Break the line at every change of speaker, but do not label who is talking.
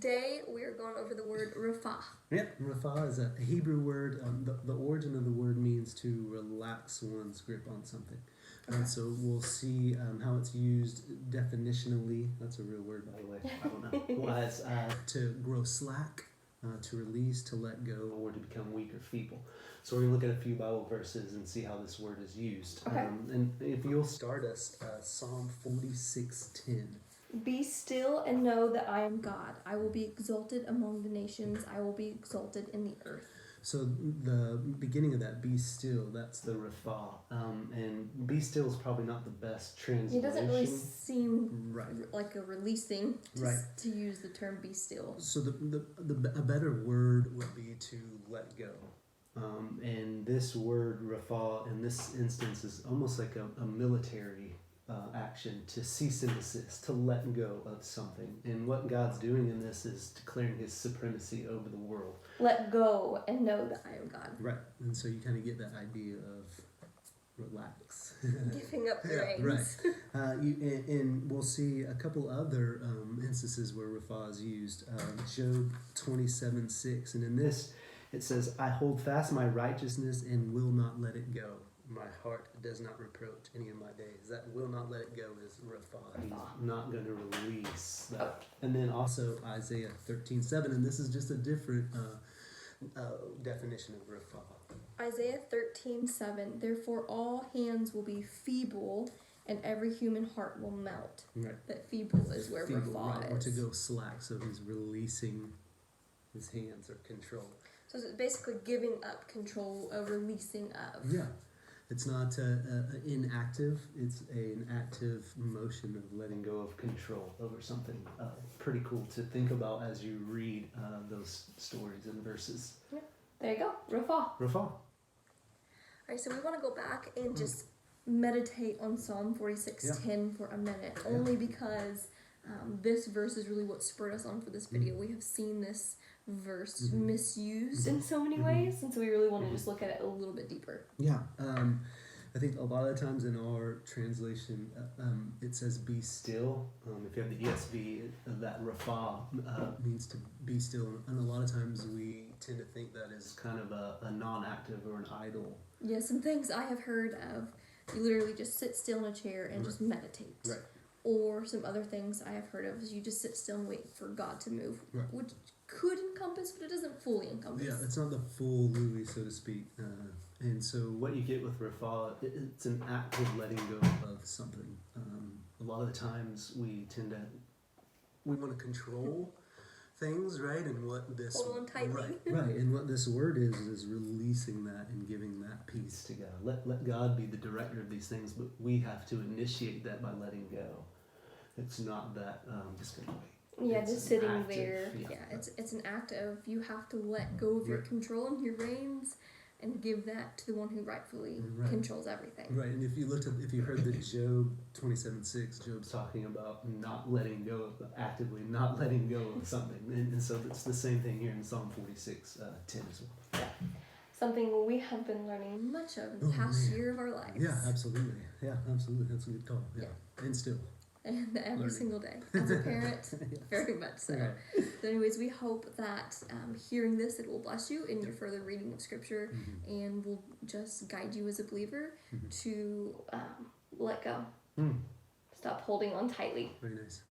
today we are going over the word Raphah.
Yeah, Raphah is a Hebrew word. The origin of the word means to relax one's grip on something. And so we'll see how it's used definitionally. That's a real word, by the way. I don't know. Was to grow slack, to release, to let go, or to become weak or feeble. So we're going to look at a few Bible verses and see how this word is used.
Okay.
And if you'll start us, Psalm 46:10.
Be still and know that I am God. I will be exalted among the nations. I will be exalted in the earth.
So the beginning of that, be still, that's the Raphah. And be still is probably not the best translation.
It doesn't really seem
right.
like a releasing
right.
to use the term be still.
So a better word would be to let go. And this word Raphah in this instance is almost like a military action, to cease and desist, to let go of something. And what God's doing in this is declaring his supremacy over the world.
Let go and know that I am God.
Right. And so you kind of get that idea of relax.
Giving up the reins.
Right. And we'll see a couple other instances where Raphah is used. Job 27:6. And in this, it says, I hold fast my righteousness and will not let it go. My heart does not reproach any of my days. That will not let it go is Raphah. He's not going to release that. And then also Isaiah 13:7, and this is just a different definition of Raphah.
Isaiah 13:7. Therefore all hands will be feeble and every human heart will melt.
Right.
That feeble is where Raphah
right,
is.
or to go slack, so he's releasing his hands or control.
So it's basically giving up control, releasing of.
Yeah. It's not inactive, it's an active motion of letting go of control over something. Pretty cool to think about as you read those stories and verses.
Yeah. There you go, Raphah.
Raphah.
All right, so we want to go back and just meditate on Psalm 46:10 for a minute, only because this verse is really what spurred us on for this video. We have seen this verse misused in so many ways, and so we really want to just look at it a little bit deeper.
Yeah, I think a lot of times in our translation, it says be still. If you have the ESV, that Raphah means to be still, and a lot of times we tend to think that is kind of a non-active or an idle.
Yeah, some things I have heard of, you literally just sit still in a chair and just meditate.
Right.
Or some other things I have heard of is you just sit still and wait for God to move, which could encompass, but it doesn't fully encompass.
Yeah, it's not the full Louis, so to speak. And so what you get with Raphah, it's an active letting go of something. A lot of the times we want to control things, right? And what this
hold on tightly.
Right. And what this word is releasing that and giving that peace to God. Let God be the director of these things, but we have to initiate that by letting go. It's not that just gonna wait.
Yeah,
it's
just sitting
active,
there. Yeah, it's an act of you have to let go of your control and your reins and give that to the one who rightfully controls everything.
Right, and if you heard the Job 27:6, Job's talking about not letting go of, actively not letting go of something, and so it's the same thing here in Psalm 46:10 as well.
Yeah, something we have been learning much of in the past year of our lives.
Yeah, absolutely. That's a good call. Yeah, and still.
And every single day. As a parent, very much so.
Yeah.
So anyways, we hope that hearing this, it will bless you in your further reading of Scripture and will just guide you as a believer to let go. Stop holding on tightly.
Very nice.